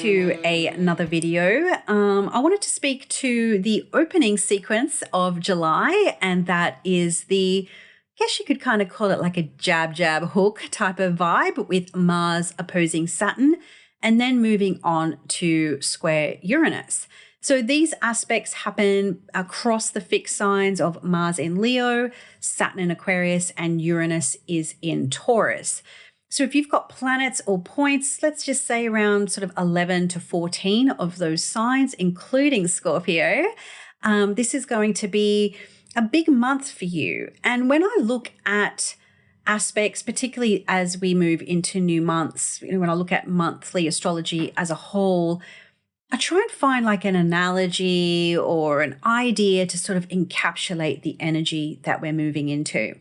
to another video. I wanted to speak to the opening sequence of July, and that is I guess you could kind of call it like a jab, jab, hook type of vibe with Mars opposing Saturn and then moving on to square Uranus. So these aspects happen across the fixed signs of Mars in Leo, Saturn in Aquarius, and Uranus is in Taurus. So if you've got planets or points, let's just say around sort of 11 to 14 of those signs, including Scorpio, this is going to be a big month for you. And when I look at aspects, particularly as we move into new months, when I look at monthly astrology as a whole, I try and find like an analogy or an idea to sort of encapsulate the energy that we're moving into.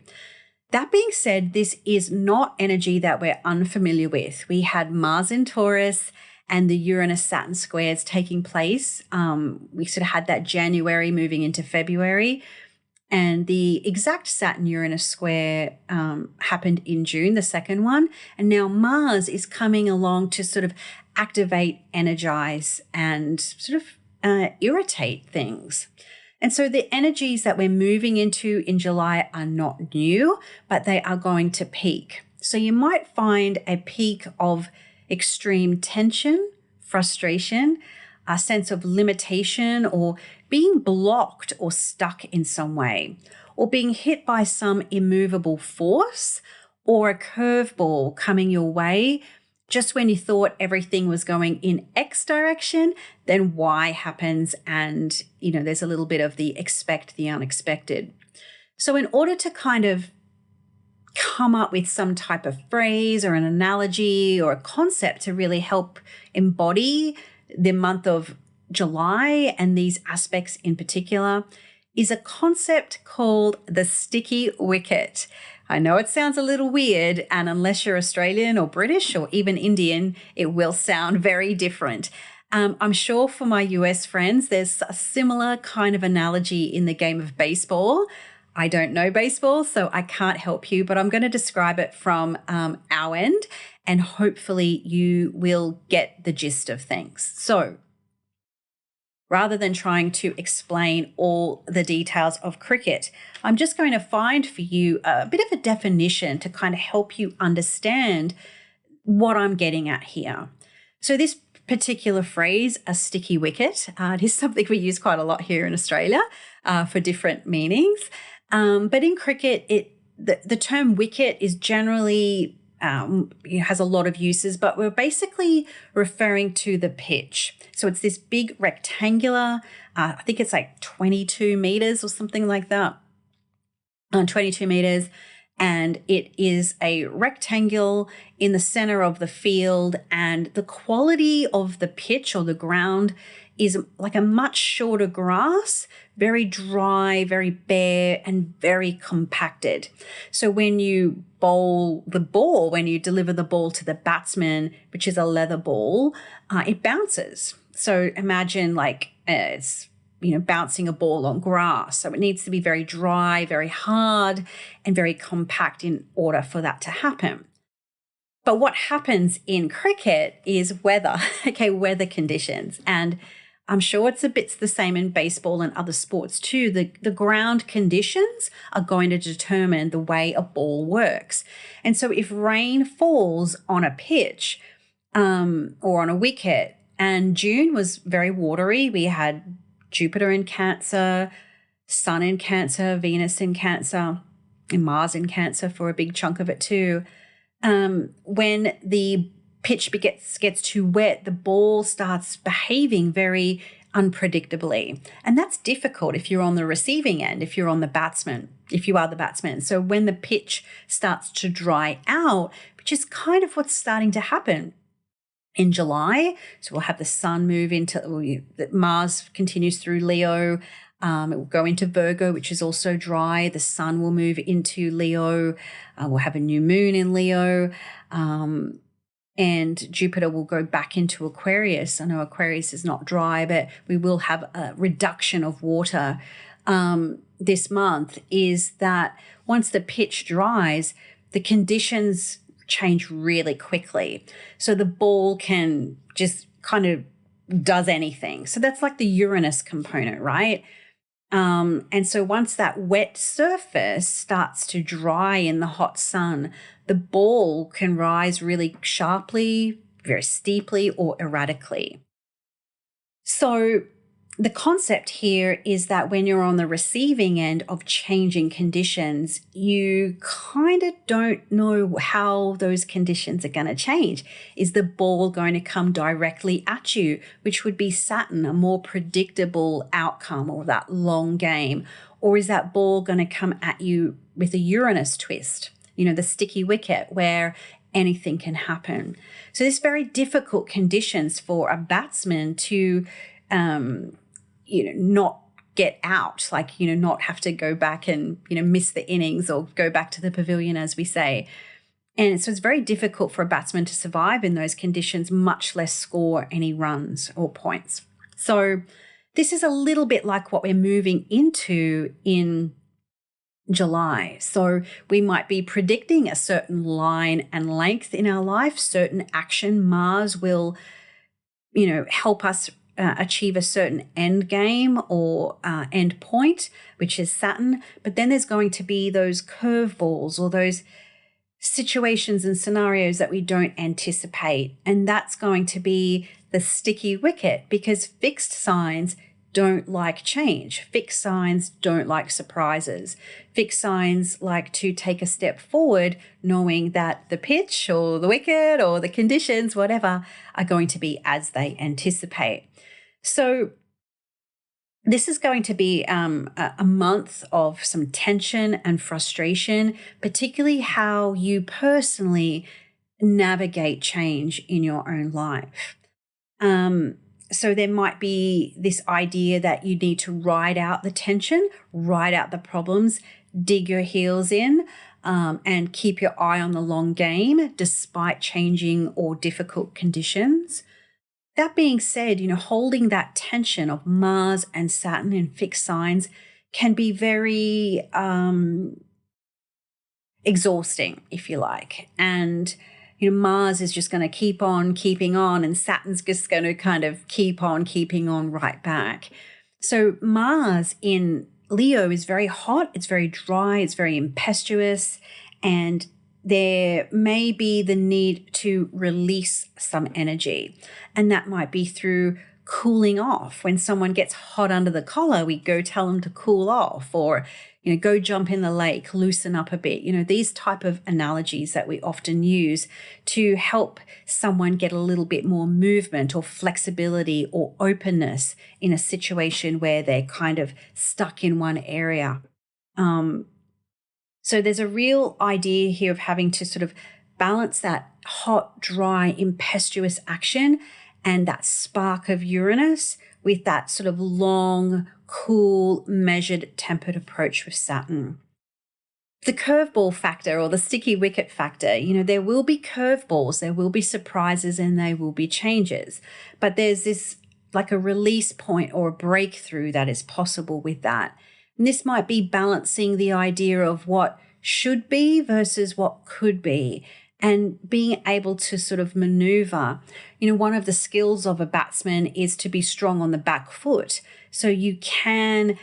That being said, this is not energy that we're unfamiliar with. We had Mars in Taurus and the Uranus-Saturn squares taking place. We sort of had that January moving into February. And the exact Saturn-Uranus square happened in June, the second one. And now Mars is coming along to sort of activate, energize, and sort of irritate things. And so the energies that we're moving into in July are not new, but they are going to peak. So you might find a peak of extreme tension, frustration, a sense of limitation, or being blocked or stuck in some way, or being hit by some immovable force or a curveball coming your way. Just when you thought everything was going in X direction, then Y happens and, there's a little bit of the expect the unexpected. So in order to kind of come up with some type of phrase or an analogy or a concept to really help embody the month of July and these aspects in particular, is a concept called the sticky wicket. I know it sounds a little weird, and unless you're Australian or British or even Indian, it will sound very different. I'm sure for my US friends, there's a similar kind of analogy in the game of baseball. I don't know baseball, so I can't help you, but I'm going to describe it from our end, and hopefully you will get the gist of things. So, rather than trying to explain all the details of cricket, I'm just going to find for you a bit of a definition to kind of help you understand what I'm getting at here. So this particular phrase, a sticky wicket, it is something we use quite a lot here in Australia for different meanings. But in cricket, the term wicket is generally has a lot of uses, but we're basically referring to the pitch. So it's this big rectangular, I think it's like 22 meters or something like that, 22 meters. And it is a rectangle in the center of the field, and the quality of the pitch or the ground is like a much shorter grass, very dry, very bare, and very compacted. So when you bowl the ball, when you deliver the ball to the batsman, which is a leather ball, it bounces. So imagine like it's bouncing a ball on grass. So it needs to be very dry, very hard, and very compact in order for that to happen. But what happens in cricket is weather, weather conditions. And I'm sure it's a bit the same in baseball and other sports too. The ground conditions are going to determine the way a ball works. And so if rain falls on a pitch or on a wicket, and June was very watery, we had Jupiter in Cancer, Sun in Cancer, Venus in Cancer, and Mars in Cancer for a big chunk of it too. When the pitch gets too wet, the ball starts behaving very unpredictably. And that's difficult if you're on the receiving end, if you are the batsman. So when the pitch starts to dry out, which is kind of what's starting to happen in July. So we'll have the sun move into, Mars continues through Leo. It will go into Virgo, which is also dry. The sun will move into Leo. We'll have a new moon in Leo. And Jupiter will go back into Aquarius. I know Aquarius is not dry, but we will have a reduction of water this month. Is that once the pitch dries, the conditions change really quickly. So the ball can just kind of does anything. So that's like the Uranus component, right? And so once that wet surface starts to dry in the hot sun, the ball can rise really sharply, very steeply, or erratically. So the concept here is that when you're on the receiving end of changing conditions, you kind of don't know how those conditions are going to change. Is the ball going to come directly at you, which would be Saturn, a more predictable outcome, or that long game? Or is that ball going to come at you with a Uranus twist, the sticky wicket, where anything can happen? So there's very difficult conditions for a batsman to not get out, not have to go back and, miss the innings or go back to the pavilion, as we say. And so it's very difficult for a batsman to survive in those conditions, much less score any runs or points. So this is a little bit like what we're moving into in July. So we might be predicting a certain line and length in our life, certain action. Mars will, help us achieve a certain end game or end point, which is Saturn. But then there's going to be those curveballs or those situations and scenarios that we don't anticipate. And that's going to be the sticky wicket, because fixed signs don't like change. Fixed signs don't like surprises. Fixed signs like to take a step forward, knowing that the pitch or the wicket or the conditions, whatever, are going to be as they anticipate. So this is going to be a month of some tension and frustration, particularly how you personally navigate change in your own life. So there might be this idea that you need to ride out the tension, ride out the problems, dig your heels in, and keep your eye on the long game despite changing or difficult conditions. That being said, holding that tension of Mars and Saturn in fixed signs can be very exhausting, if you like. And Mars is just going to keep on keeping on, and Saturn's just going to kind of keep on keeping on right back. So Mars in Leo is very hot, it's very dry, it's very impetuous, and there may be the need to release some energy. And that might be through cooling off. When someone gets hot under the collar, we go tell them to cool off, or go jump in the lake, loosen up a bit. These type of analogies that we often use to help someone get a little bit more movement or flexibility or openness in a situation where they're kind of stuck in one area. So there's a real idea here of having to sort of balance that hot, dry, impetuous action and that spark of Uranus with that sort of long, cool, measured, tempered approach with Saturn. The curveball factor or the sticky wicket factor, there will be curveballs, there will be surprises, and there will be changes. But there's this like a release point or a breakthrough that is possible with that. And this might be balancing the idea of what should be versus what could be, and being able to sort of maneuver. One of the skills of a batsman is to be strong on the back foot. So you can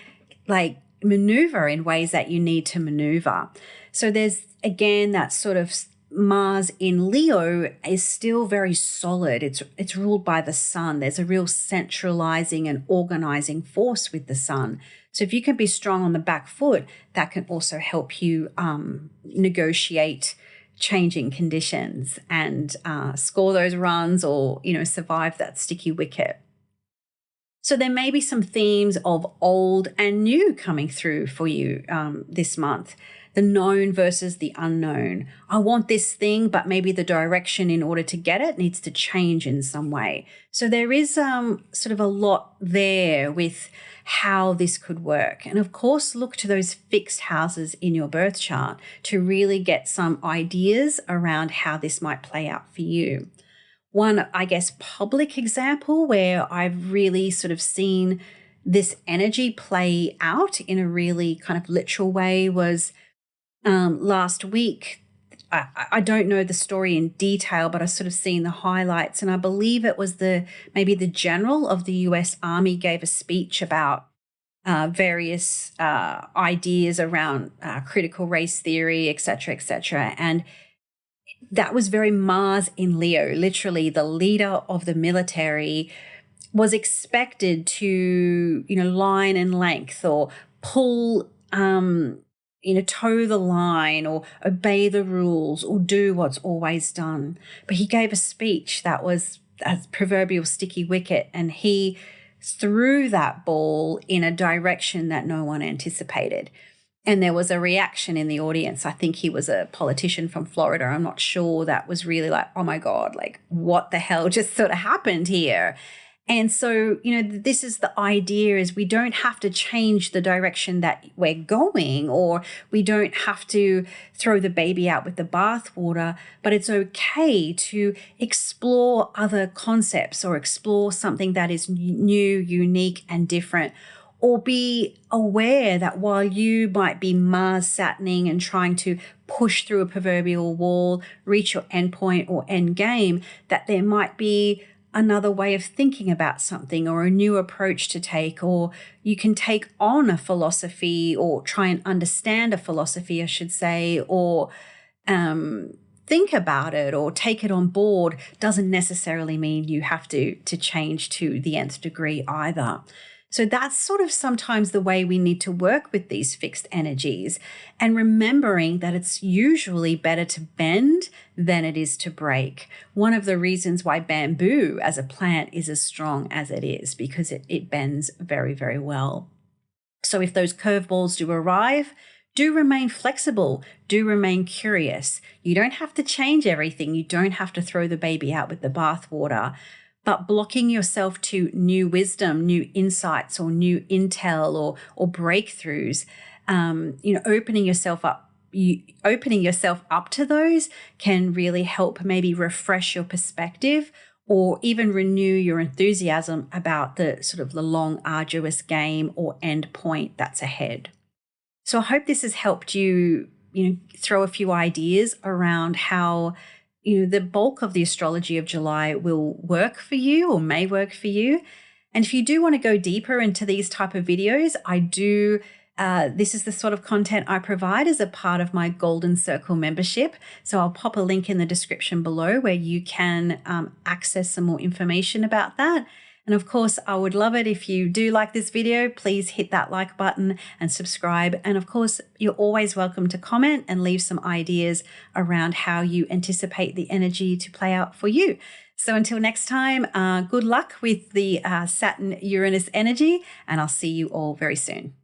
maneuver in ways that you need to maneuver. So there's, again, that sort of Mars in Leo is still very solid. It's ruled by the sun. There's a real centralizing and organizing force with the sun. So if you can be strong on the back foot, that can also help you negotiate changing conditions and score those runs or, survive that sticky wicket. So there may be some themes of old and new coming through for you this month. The known versus the unknown. I want this thing, but maybe the direction in order to get it needs to change in some way. So there is sort of a lot there with how this could work. And of course, look to those fixed houses in your birth chart to really get some ideas around how this might play out for you. One, I guess, public example where I've really sort of seen this energy play out in a really kind of literal way was last week. I don't know the story in detail, but I've sort of seen the highlights. And I believe it was maybe the general of the US Army gave a speech about various ideas around critical race theory, et cetera, et cetera. And that was very Mars in Leo. Literally, the leader of the military was expected to, line and length or pull, toe the line or obey the rules or do what's always done. But he gave a speech that was a proverbial sticky wicket, and he threw that ball in a direction that no one anticipated. And there was a reaction in the audience. I think he was a politician from Florida. I'm not sure. That was really like, oh my God, like what the hell just sort of happened here? And so, this is the idea, is we don't have to change the direction that we're going, or we don't have to throw the baby out with the bathwater, but it's okay to explore other concepts or explore something that is new, unique, and different. Or be aware that while you might be Mars Saturning and trying to push through a proverbial wall, reach your endpoint or end game, that there might be another way of thinking about something or a new approach to take, or you can take on a philosophy or try and understand a philosophy, I should say, or think about it or take it on board. Doesn't necessarily mean you have to change to the nth degree either. So that's sort of sometimes the way we need to work with these fixed energies, and remembering that it's usually better to bend than it is to break. One of the reasons why bamboo as a plant is as strong as it is, because it bends very, very well. So if those curveballs do arrive, do remain flexible, do remain curious. You don't have to change everything. You don't have to throw the baby out with the bathwater. But blocking yourself to new wisdom, new insights, or new intel or breakthroughs, opening yourself up to those can really help maybe refresh your perspective, or even renew your enthusiasm about the sort of the long, arduous game or end point that's ahead. So I hope this has helped you, throw a few ideas around how the bulk of the astrology of July will work for you or may work for you. And if you do want to go deeper into these type of videos, this is the sort of content I provide as a part of my Golden Circle membership. So I'll pop a link in the description below where you can access some more information about that. And of course, I would love it if you do like this video. Please hit that like button and subscribe. And of course, you're always welcome to comment and leave some ideas around how you anticipate the energy to play out for you. So until next time, good luck with the Saturn Uranus energy, and I'll see you all very soon.